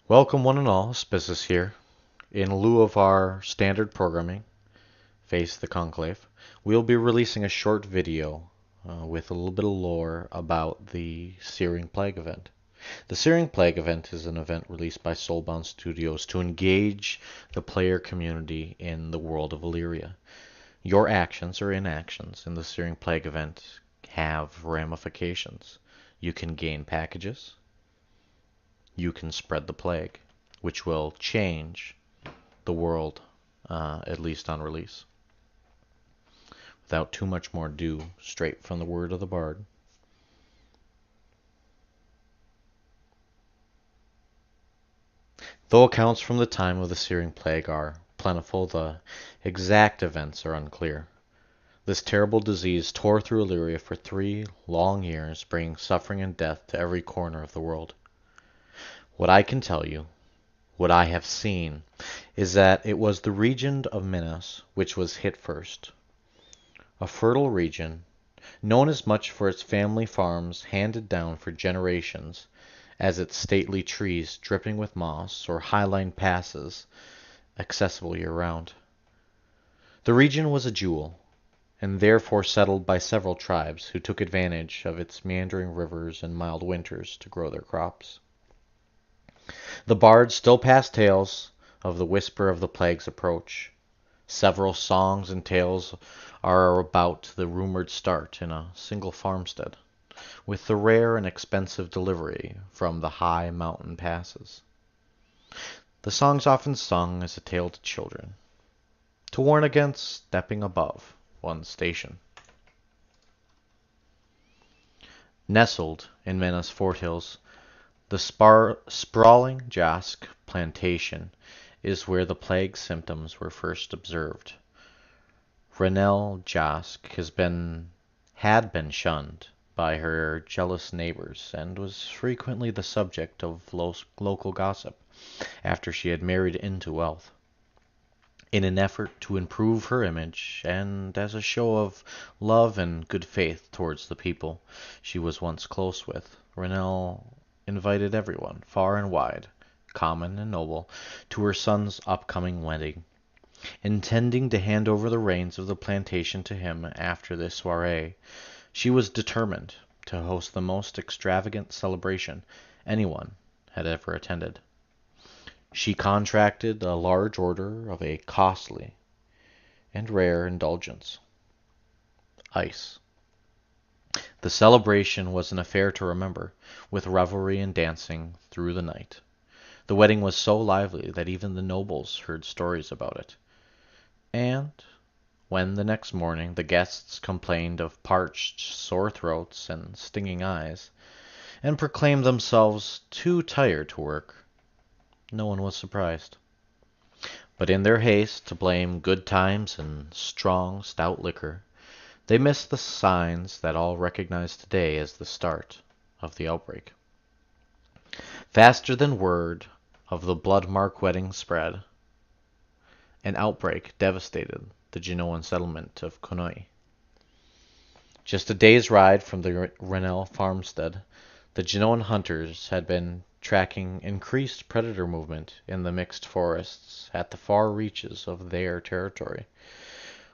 Welcome one and all, Spizus here. In lieu of our standard programming, Face the Conclave, we'll be releasing a short video with a little bit of lore about the Searing Plague event. The Searing Plague event is an event released by Soulbound Studios to engage the player community in the world of Illyria. Your actions or inactions in the Searing Plague event have ramifications. You can gain packages, you can spread the plague, which will change the world, at least on release. Without too much more ado, straight from the word of the bard. Though accounts from the time of the Searing Plague are plentiful, the exact events are unclear. This terrible disease tore through Illyria for 3 long years, bringing suffering and death to every corner of the world. What I can tell you, what I have seen, is that it was the region of Minas which was hit first. A fertile region, known as much for its family farms handed down for generations as its stately trees dripping with moss or highline passes accessible year-round. The region was a jewel, and therefore settled by several tribes who took advantage of its meandering rivers and mild winters to grow their crops. The bards still pass tales of the whisper of the plague's approach. Several songs and tales are about the rumored start in a single farmstead, with the rare and expensive delivery from the high mountain passes. The song's often sung as a tale to children, to warn against stepping above one's station. Nestled in Mena's Forthills, the sprawling Jask plantation is where the plague symptoms were first observed. Renelle Jask had been shunned by her jealous neighbors and was frequently the subject of local gossip after she had married into wealth. In an effort to improve her image and as a show of love and good faith towards the people she was once close with, Renelle invited everyone, far and wide, common and noble, to her son's upcoming wedding. Intending to hand over the reins of the plantation to him after this soiree, she was determined to host the most extravagant celebration anyone had ever attended. She contracted a large order of a costly and rare indulgence, ice. The celebration was an affair to remember, with revelry and dancing through the night. The wedding was so lively that even the nobles heard stories about it. And when the next morning the guests complained of parched, sore throats and stinging eyes, and proclaimed themselves too tired to work, no one was surprised. But in their haste to blame good times and strong, stout liquor, they missed the signs that all recognize today as the start of the outbreak. Faster than word of the Bloodmark wedding spread, an outbreak devastated the Genoan settlement of Conoi. Just a day's ride from the Renelle farmstead, the Genoan hunters had been tracking increased predator movement in the mixed forests at the far reaches of their territory,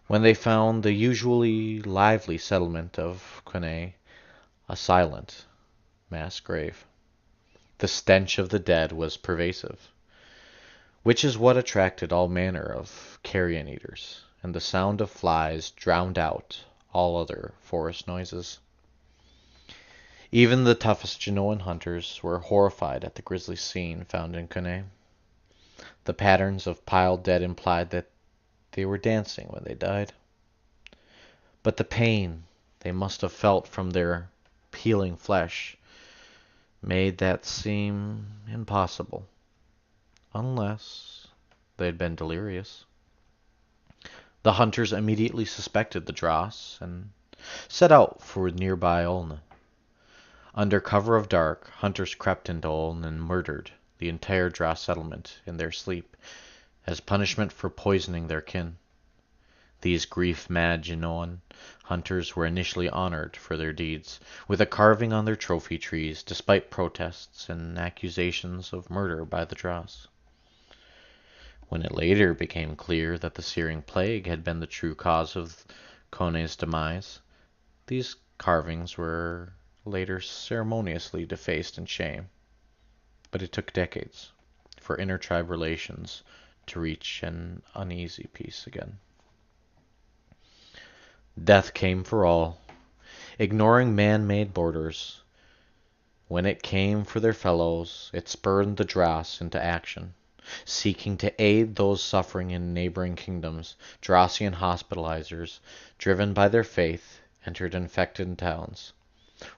when they found the usually lively settlement of Conoi a silent mass grave. The stench of the dead was pervasive, which is what attracted all manner of carrion eaters, and the sound of flies drowned out all other forest noises. Even the toughest Genoan hunters were horrified at the grisly scene found in Conoi. The patterns of piled dead implied that they were dancing when they died. But the pain they must have felt from their peeling flesh made that seem impossible, unless they'd been delirious. The hunters immediately suspected the dross and set out for nearby Olne. Under cover of dark, hunters crept into Olne and murdered the entire dross settlement in their sleep as punishment for poisoning their kin. These grief-mad Genoan hunters were initially honored for their deeds, with a carving on their trophy trees, despite protests and accusations of murder by the Dross. When it later became clear that the Searing Plague had been the true cause of Kone's demise, these carvings were later ceremoniously defaced in shame. But it took decades for inter-tribe relations to reach an uneasy peace again. Death came for all, ignoring man-made borders. When it came for their fellows, it spurred the Dross into action, seeking to aid those suffering in neighboring kingdoms. Drossian hospitalizers, driven by their faith, entered infected towns,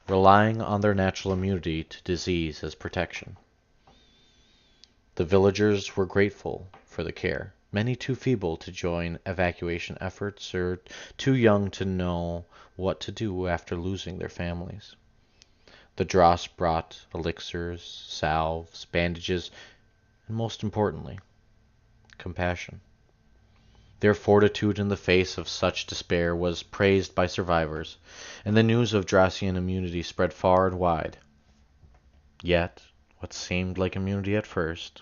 relying on their natural immunity to disease as protection. The villagers were grateful for the care, many too feeble to join evacuation efforts or too young to know what to do after losing their families. The Dross brought elixirs, salves, bandages, and most importantly, compassion. Their fortitude in the face of such despair was praised by survivors, and the news of Drossian immunity spread far and wide. Yet, what seemed like immunity at first,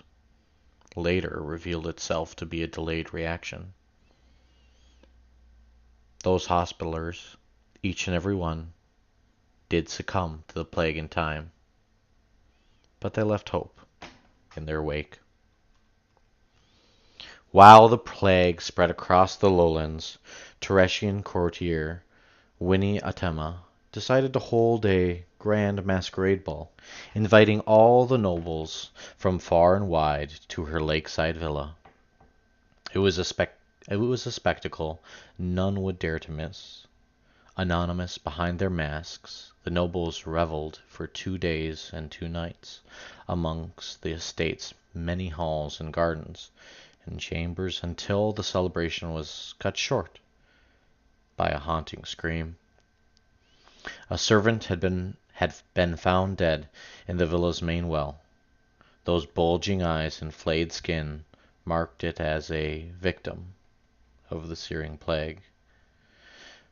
later revealed itself to be a delayed reaction. Those hospitalers, each and every one, did succumb to the plague in time, but they left hope in their wake. While the plague spread across the lowlands, Teretian courtier Winnie Atema decided to hold a grand masquerade ball, inviting all the nobles from far and wide to her lakeside villa. It was a spectacle none would dare to miss. Anonymous behind their masks, the nobles reveled for 2 days and 2 nights amongst the estate's many halls and gardens and chambers until the celebration was cut short by a haunting scream. A servant had been found dead in the villa's main well. Those bulging eyes and flayed skin marked it as a victim of the Searing Plague.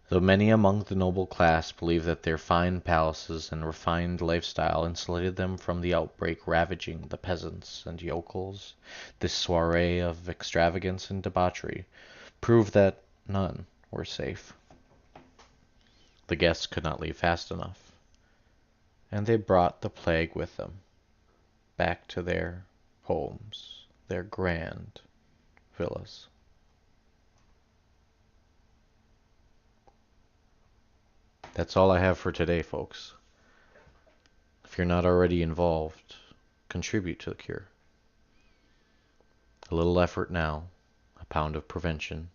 Though many among the noble class believed that their fine palaces and refined lifestyle insulated them from the outbreak ravaging the peasants and yokels, this soiree of extravagance and debauchery proved that none were safe. The guests could not leave fast enough, and they brought the plague with them, back to their homes, their grand villas. That's all I have for today, folks. If you're not already involved, contribute to the cure. A little effort now, a pound of prevention.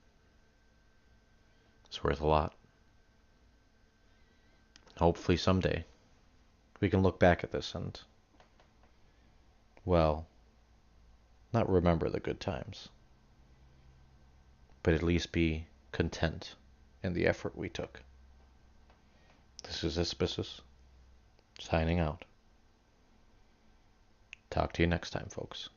It's worth a lot. Hopefully someday we can look back at this and, well, not remember the good times, but at least be content in the effort we took. This is Auspicious, signing out. Talk to you next time, folks.